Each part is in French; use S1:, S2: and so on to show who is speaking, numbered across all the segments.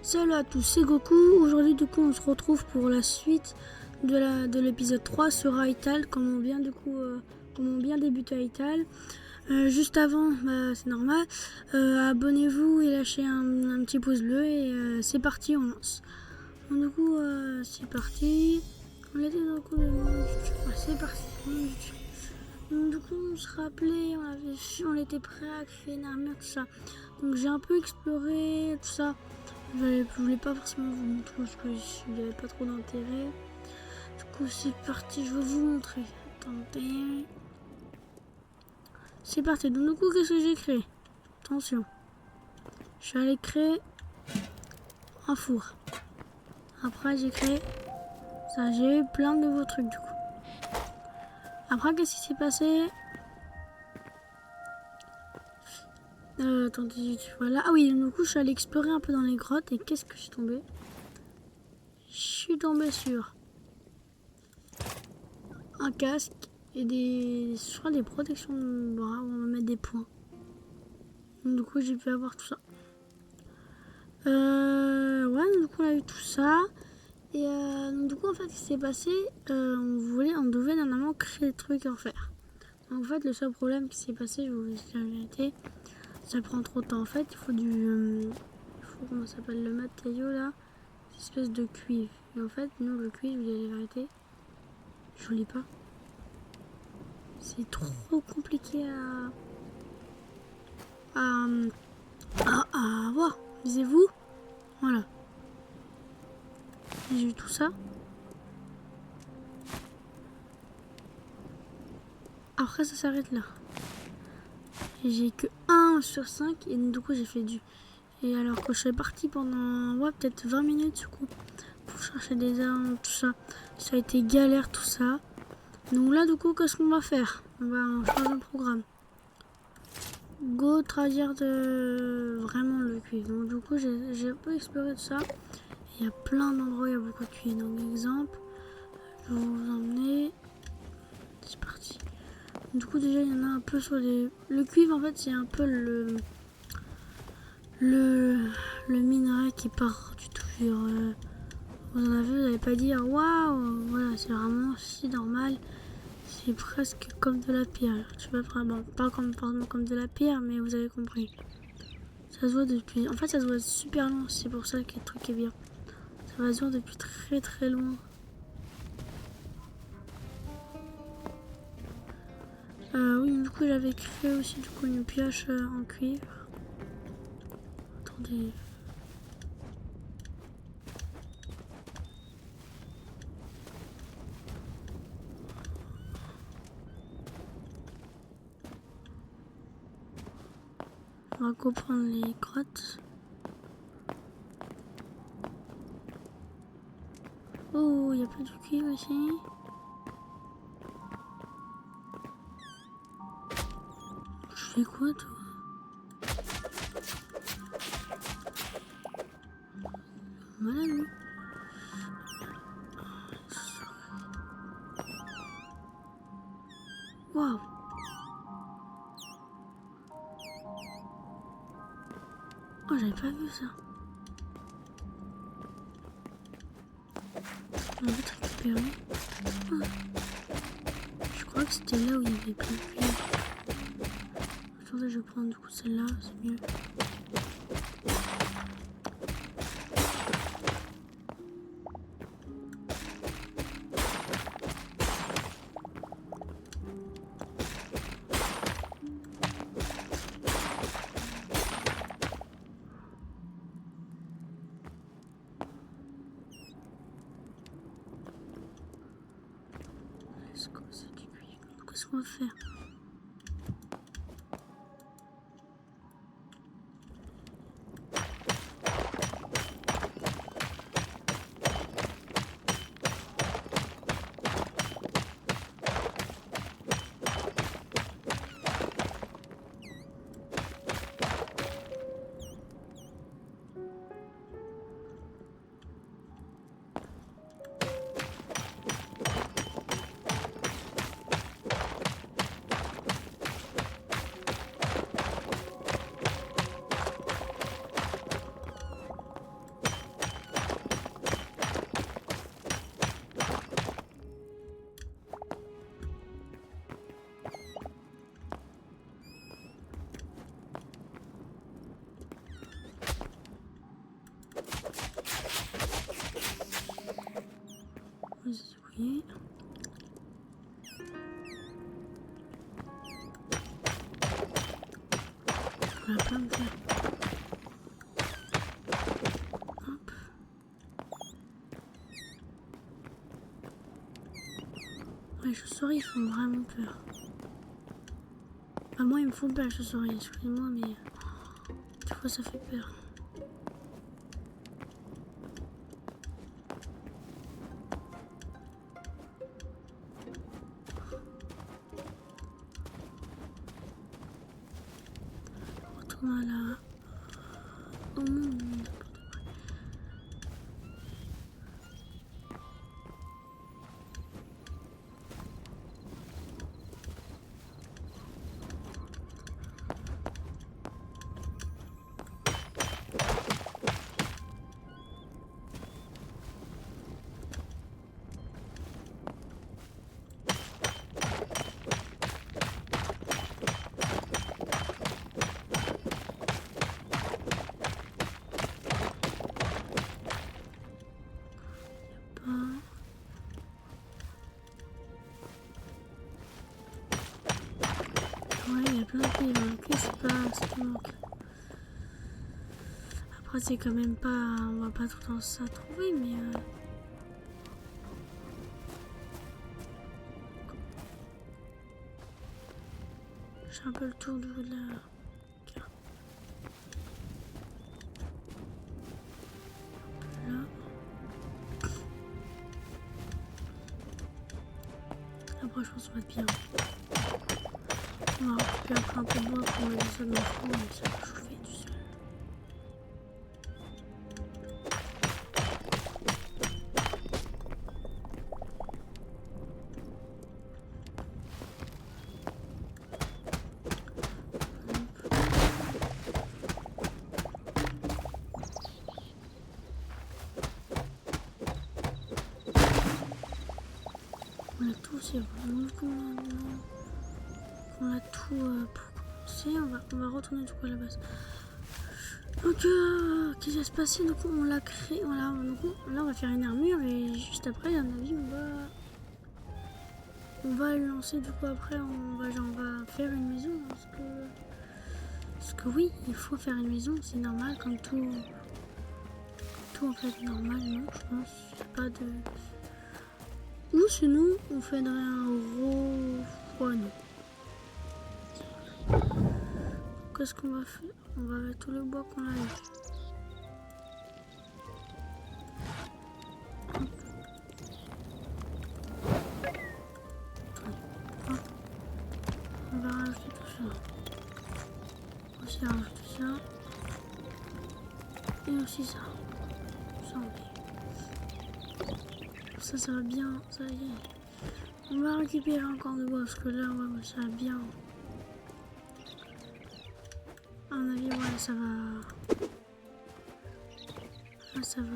S1: Salut à tous, c'est Goku. Aujourd'hui, du coup, on se retrouve pour la suite de l'épisode 3 sur Aital, comment bien débuter Aital. Juste avant, c'est normal, abonnez-vous et lâchez un petit pouce bleu et c'est parti, on lance. Donc, du coup, c'est parti. On était dans le coup de... c'est parti. Donc, du coup, on se rappelait, on était prêt à créer une armure, tout ça. Donc j'ai un peu exploré tout ça. Je voulais pas forcément vous montrer parce qu'il n'y avait pas trop d'intérêt. Du coup c'est parti, je vais vous montrer. Attendez. C'est parti. Donc du coup qu'est-ce que j'ai créé? Attention. Je suis allé créer un four. Après j'ai créé ça. J'ai eu plein de nouveaux trucs du coup. Après qu'est-ce qui s'est passé? Attendez, voilà. Ah oui, du coup je suis allé explorer un peu dans les grottes et qu'est-ce que je suis tombé? Je suis tombé sur un casque et je crois des protections de bras où on va mettre des points. Donc, du coup j'ai pu avoir tout ça. Ouais, du coup on a eu tout ça. Et donc, du coup en fait ce qui s'est passé, on devait normalement créer des trucs en fer. Donc, en fait le seul problème qui s'est passé, je vous dis la vérité, ça prend trop de temps. En fait il faut comment ça s'appelle, le matériau là, cette espèce de cuivre. Et en fait nous le cuivre, je vous dis la vérité, je l'ai pas. C'est trop compliqué à voir. Visez-vous. Voilà. J'ai eu tout ça. Après ça s'arrête là. J'ai que 1 sur 5 et du coup j'ai fait du. Et alors que je suis partie pendant peut-être 20 minutes du coup pour chercher des armes, tout ça. Ça a été galère tout ça. Donc là du coup qu'est-ce qu'on va faire? On va changer le programme. Go traduire de vraiment le cuivre. Donc du coup j'ai un peu exploré tout ça. Il y a plein d'endroits où il y a beaucoup de cuivre. Donc exemple, je vais vous emmener. C'est parti. Du coup déjà il y en a un peu sur les. Le cuivre en fait c'est un peu le minerai qui part du tout. Vous en avez, vous n'allez pas dire waouh, voilà, c'est vraiment si normal. C'est presque comme de la pierre. Je sais pas vraiment, pas forcément comme de la pierre, mais vous avez compris. Ça se voit depuis. En fait ça se voit super loin, c'est pour ça que le truc est bien. Ça va se voir depuis très très loin. Oui, du coup j'avais créé aussi du coup une pioche en cuivre. Attendez. On va comprendre les grottes. Oh, il n'y a pas de cuivre ici. Je fais quoi toi? Voilà lui. Waouh. Oh, j'avais pas vu ça. On va vite récupérer. Ah. Je crois que c'était là où il y avait plein de cuivre. Attendez, je vais prendre du coup celle-là, c'est mieux. C'est du cuivre. Qu'est-ce qu'on va faire? Oui. On a plein de fer. Hop. Ouais, les chauves-souris, ils font vraiment peur. Moi, ils me font peur, les chauves-souris, excusez-moi, mais des fois, ça fait peur. Retourne à la... au monde. Ouais, il y a plein de livres. Qu'est-ce qui se passe donc? Après, c'est quand même pas... on va pas tout le temps ça trouver, mais... j'ai un peu le tour de la carte. Là. Après, je pense qu'on va être bien. On va récupérer après un peu de bois pour mettre ça dans le four, mais ça va chauffer tout seul. On a tout, c'est vraiment qu'on a tout pour commencer. On va retourner du coup à la base. Donc, qu'est-ce qui va se passer? Donc, on l'a créé. Voilà, donc, là, on va faire une armure et juste après, à mon avis, on va le lancer. Du coup, après, on va faire une maison. Parce que oui, il faut faire une maison, c'est normal, comme tout en fait, normalement, je pense. Il n'y a pas de. Ou sinon, on ferait un refroid, non. Qu'est-ce qu'on va faire? On va mettre tout le bois qu'on a eu. On va rajouter tout ça. Aussi rajouter ça. Et aussi ça. Ça va bien. Ça y est. On va récupérer encore de bois parce que là, ouais, ça va bien. À mon avis, ouais, ça va. Là, ça va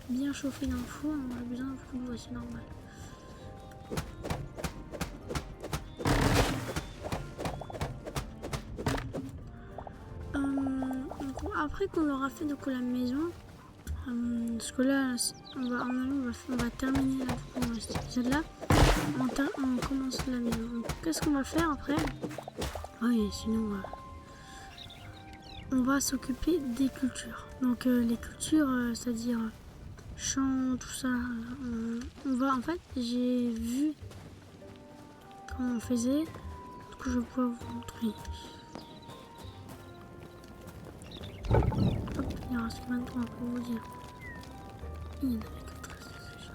S1: bien chauffer dans le four. On a besoin de beaucoup de bois, c'est normal. Après qu'on aura fait donc la maison, parce que là, on va terminer là, cet épisode-là. On commence la maison. Qu'est-ce qu'on va faire après? Oui, sinon, on va s'occuper des cultures. Donc les cultures, c'est-à-dire champs, tout ça. On va, en fait, j'ai vu comment on faisait. Du coup, je vais pouvoir vous montrer. Hop, il en reste 23 pour vous dire. Il n'y en avait que 13 déjà.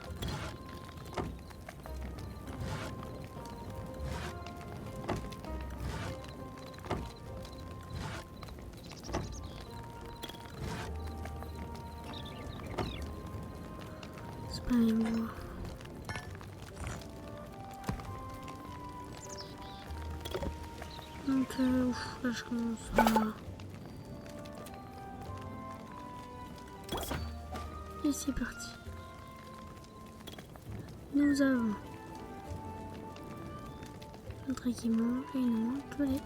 S1: C'est pas les mots. Donc, là je commence à... Et c'est parti. Nous avons notre équipement et il nous manque les...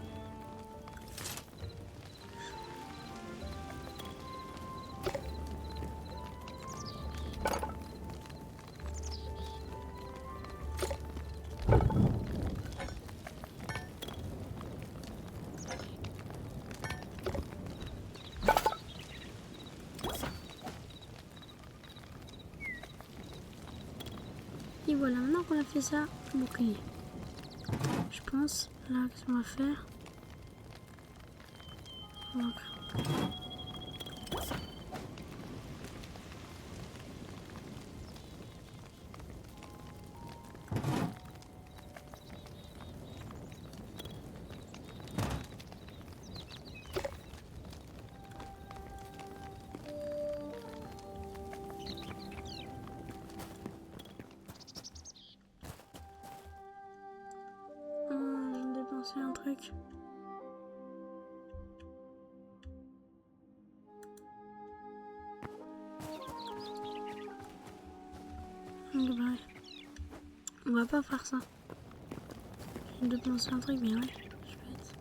S1: Et voilà, maintenant qu'on a fait ça, bouclier. Je pense, là, qu'est-ce qu'on va faire? Voilà. Je vais dépenser un truc. Bref. On va pas faire ça. Je vais dépenser un truc, mais ouais, je vais être...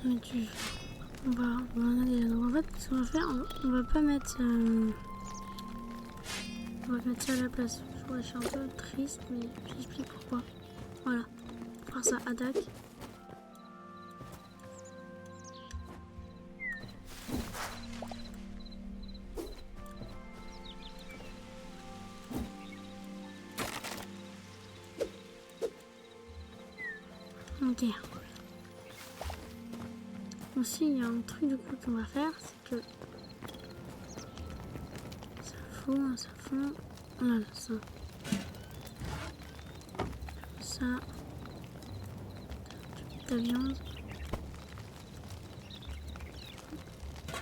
S1: Mais on a déjà... Donc en fait, ce qu'on va faire, on va pas mettre... On va mettre ça à la place. Je suis un peu triste, mais j'explique pourquoi. Voilà. On va faire ça, attaque. Ok. Aussi, il y a un truc du coup qu'on va faire, c'est que ça fond. Voilà, ça. Ça. Ta viande.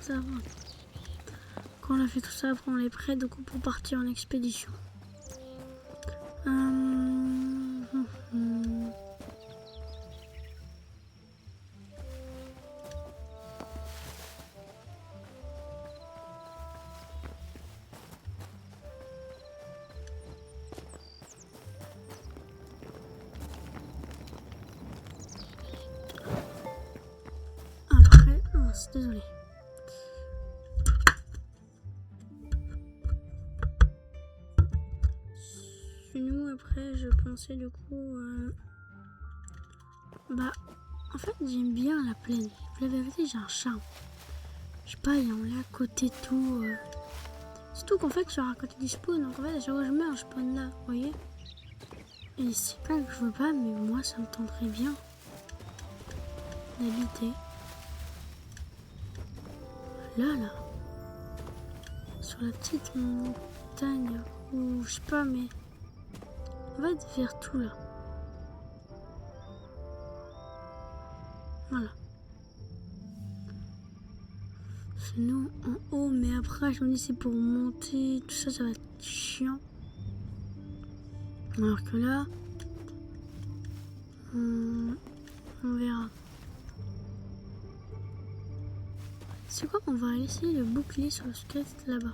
S1: Ça va. Quand on a fait tout ça, après on est prêt du coup pour partir en expédition. Après, désolé. Nous après, je pensais du coup, bah, en fait, j'aime bien la plaine. La vérité, j'ai un charme. Je sais pas, il y en a à côté tout. Surtout qu'en fait, je suis à côté du spawn. Donc en fait, à chaque fois que je meurs, je spawn là, vous voyez. Et c'est pas que je veux pas, mais moi, ça me tenterait bien d'habiter là, sur la petite montagne, ou je sais pas, mais on va faire tout là. Voilà. C'est nous en haut, mais après, je me dis c'est pour monter, tout ça, ça va être chiant. Alors que là, on verra. C'est quoi qu'on va laisser le bouclier sur le squelette là-bas.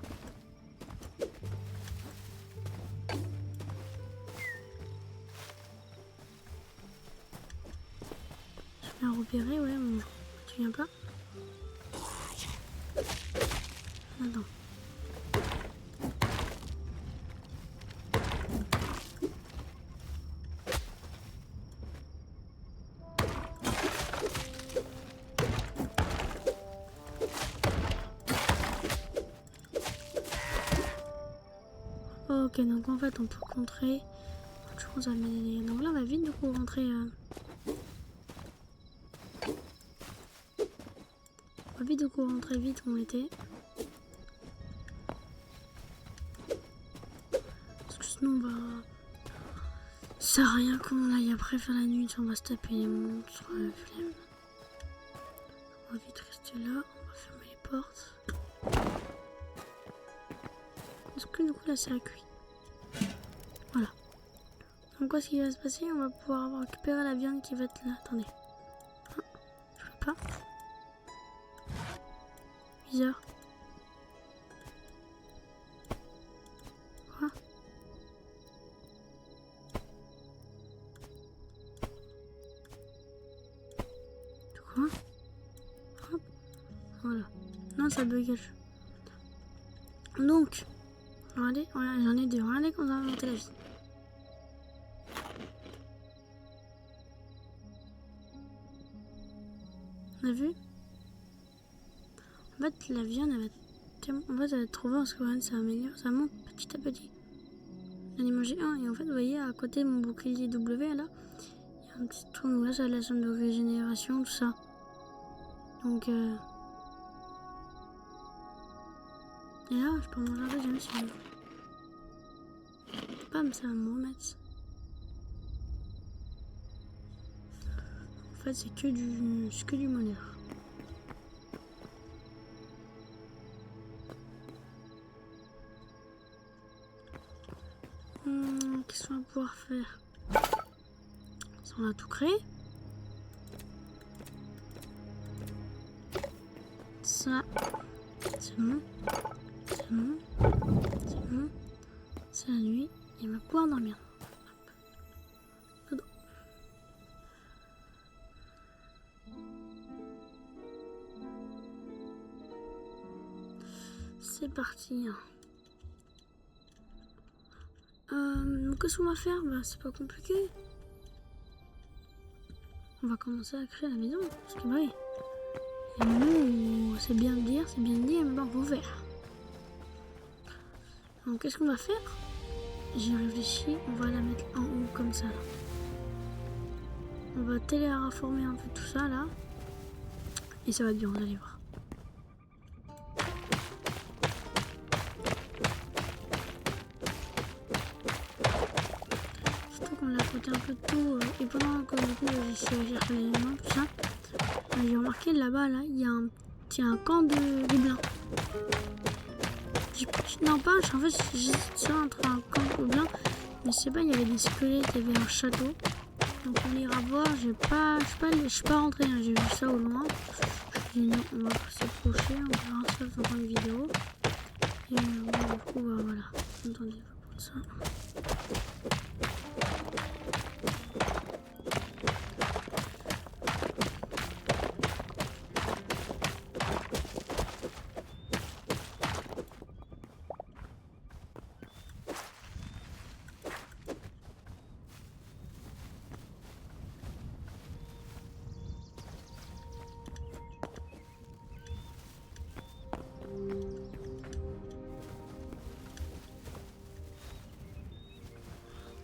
S1: Je vais repérer, ouais, bon, tu viens pas. Attends. Ok, donc en fait on peut rentrer. Je pense à donc là on va vite du coup rentrer. On va vite du coup rentrer vite où on était. Parce que sinon bah ça sert à rien qu'on aille après faire la nuit, on va se taper les monstres, flemme. On va vite rester là, on va fermer les portes. Est-ce que du coup là c'est à cuit? Voilà. Donc quoi ce qui va se passer? On va pouvoir récupérer la viande qui va être là. Attendez. Ah, je peux pas. Bizarre. Quoi? Quoi? Hop. Voilà. Non, ça bugage. Donc, regardez, voilà, j'en ai deux. Regardez qu'on a inventé la vie. On a vu? En fait, la viande, elle va être trop bonne parce que ça améliore, ça monte petit à petit. J'en ai mangé un et en fait, vous voyez, à côté de mon bouclier W, là, il y a un petit trou, là, ça laisse une régénération, tout ça. Donc, et là, je peux manger un peu, jamais si je veux. Bam, ça va me remettre. En fait, c'est que du molaire. Qu'est-ce qu'on va pouvoir faire? Ça, on a tout créé. Ça, c'est bon. C'est bon. C'est bon. C'est la nuit. Il va pouvoir dormir. Hop. C'est parti. Qu'est-ce qu'on va faire? Bah, c'est pas compliqué. On va commencer à créer la maison. Parce que, bah oui. Il y a un moment où c'est bien de dire, mais bon, faut faire. Donc, qu'est-ce qu'on va faire? J'ai réfléchi, on va la mettre en haut comme ça. On va téléraformer un peu tout ça là. Et ça va être bien, vous allez voir. Surtout qu'on a côté un peu de tout. Et pendant que du coup j'ai cherché les éléments, tout ça, j'ai remarqué là-bas, là, il y a un camp de gobelins. Non, pas, en fait, j'hésite ça entre un camp de gobelins. Mais je sais pas, il y avait des squelettes, il y avait un château. Donc on ira voir, je suis pas rentrée, hein, j'ai vu ça au loin. Je dis non, on va s'approcher, on verra ça dans une vidéo. Et du coup, bah, voilà. Attendez, je vais prendre ça.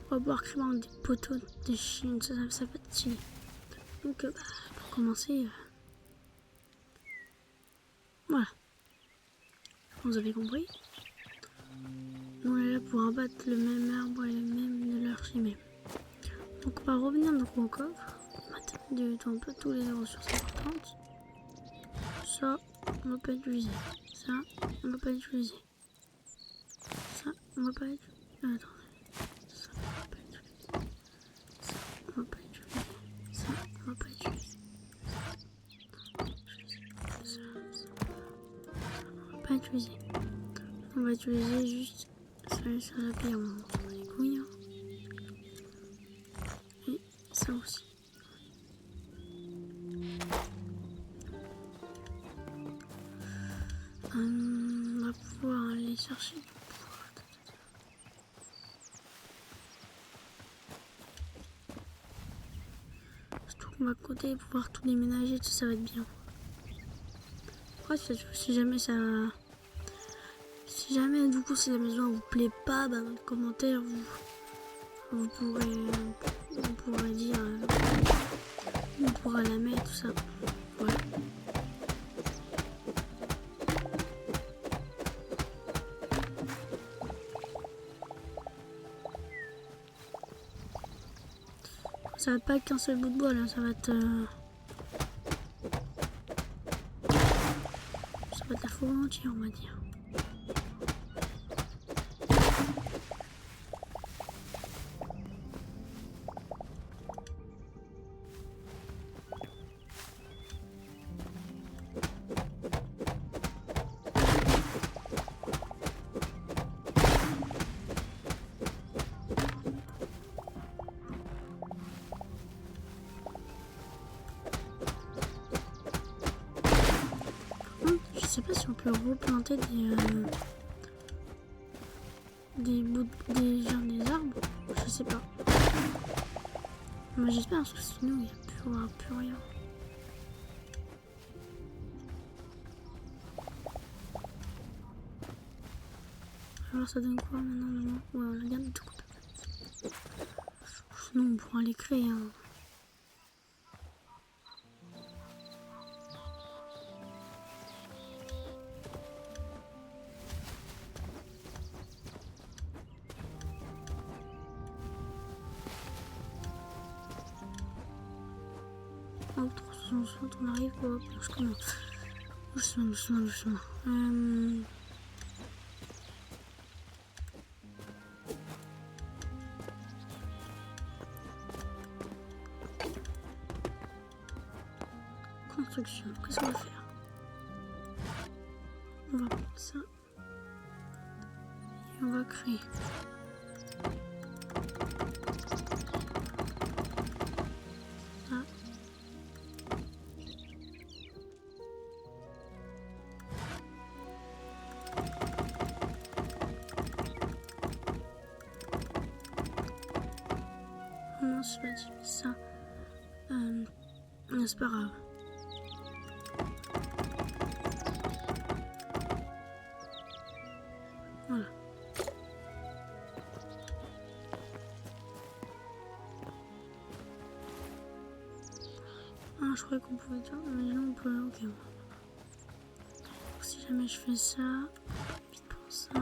S1: On va pouvoir créer des poteaux, des chiens, ça peut être stylé. Donc, pour commencer, voilà. Vous avez compris. Nous, on est là pour abattre le même arbre et le même de l'archimède. Donc, on va revenir dans mon coffre. Mettre un peu tous les ressources importantes. Ça, on va pas utiliser. Ça, on va pas utiliser. Ça, on va pas utiliser. Attendez. On va pas utiliser. Ça, on va pas utiliser. Ça, on va pas utiliser. On va utiliser juste ça la pierre, on s'en bat les couilles. Et ça aussi. On va pouvoir aller chercher du bois. Surtout qu'on va côté pouvoir tout déménager, tout ça va être bien. Après, si jamais du coup si la maison vous plaît pas, bah, dans les commentaires vous pourrez dire on pourra la mettre, tout ça. Ouais. Ça va pas être qu'un seul bout de bois là, ça va être la forêt entière, on va dire. Je sais pas si on peut replanter des arbres, je sais pas. Moi j'espère parce que sinon il n'y a plus rien. Alors ça donne quoi maintenant? Ouais, on a bien tout coupé. Sinon on pourra les créer. Hein. Oh, 360, on arrive. Hop, je commence. Doucement. Construction, qu'est-ce qu'on va faire? On va prendre ça et on va créer. Ça. Non, je vais dire ça. C'est pas grave. Voilà. Ah, je croyais qu'on pouvait dire, mais non, on peut. Ok. Si jamais je fais ça, vite pour ça.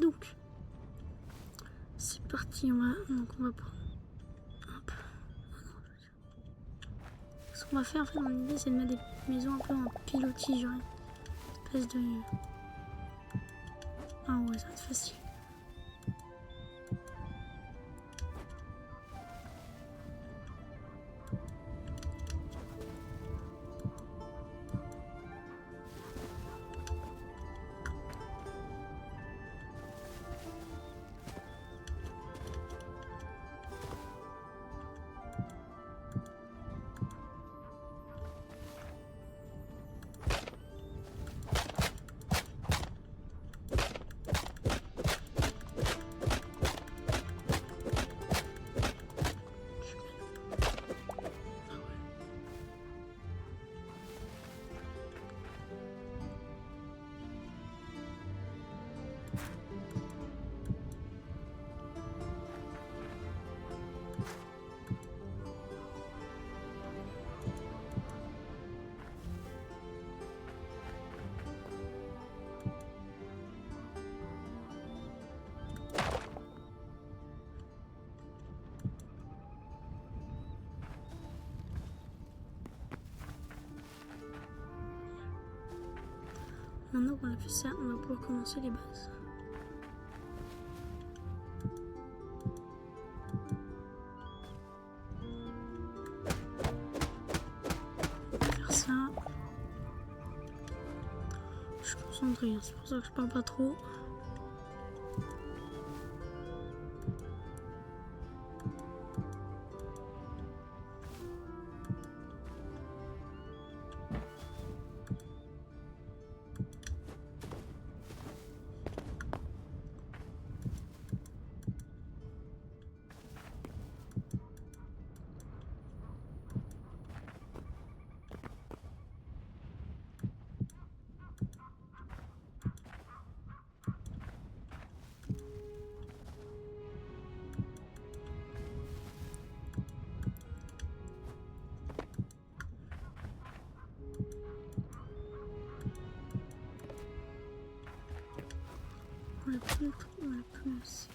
S1: Donc, c'est parti. Donc on va prendre. Hop. Ce qu'on va faire, en fait, mon idée, c'est de mettre des maisons un peu en pilotis, genre une espèce de. Ah ouais, ça va être facile. Maintenant qu'on a fait ça, on va pouvoir commencer les bases. On va faire ça. concentré, hein. C'est pour ça que je parle pas trop. On l'a plus assez.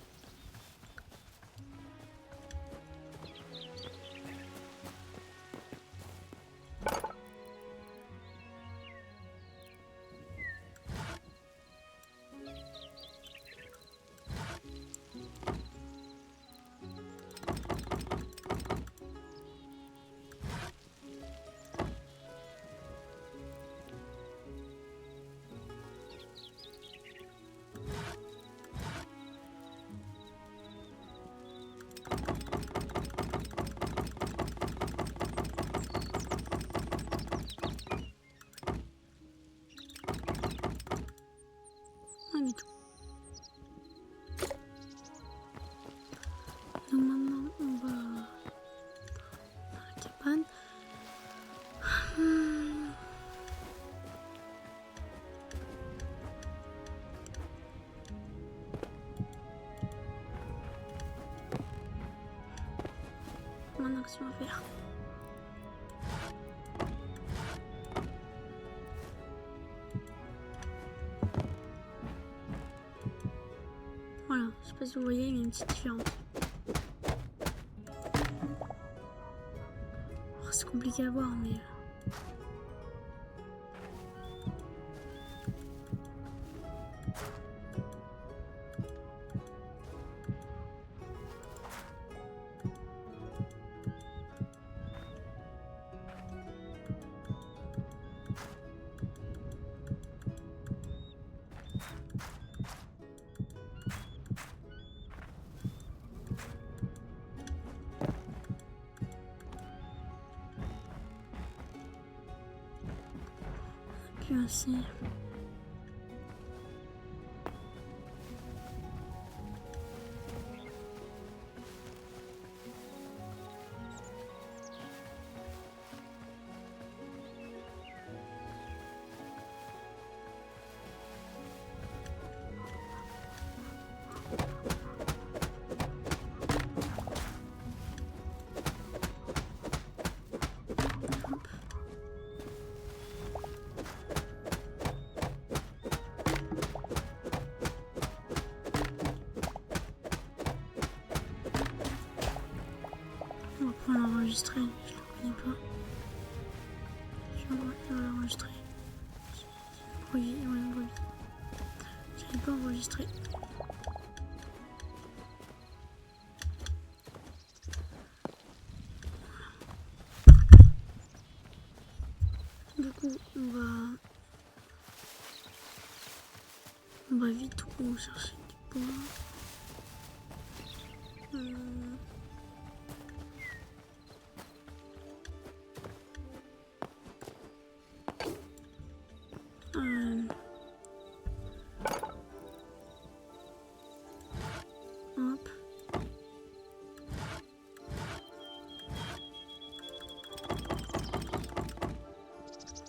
S1: Rien du tout. Donc maintenant on va dans la cabane. Mon action à faire. Voilà, je sais pas si vous voyez, il y a une petite différence. Oh, c'est compliqué à voir, mais... plus assez. On va pouvoir l'enregistrer, je le connais pas. Je vais l'enregistrer. Oui, oui. Je l'ai pas enregistré. Du coup, on va vite chercher du bois. Hop.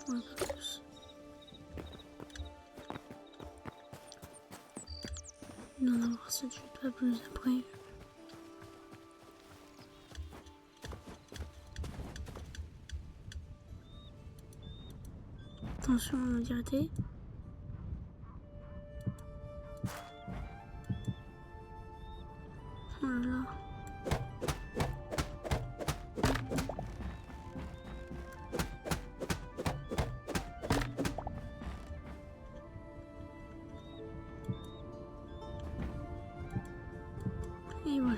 S1: Un peu plus. Il doit en avoir 7-8 pas plus après. Attention à l'entièreté. Oh là là. Et voilà.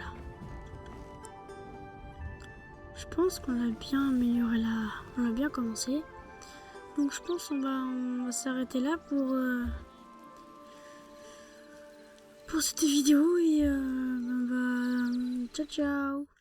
S1: Je pense qu'on a bien amélioré on a bien commencé. Donc je pense qu'on va s'arrêter là pour pour cette vidéo et ciao ciao.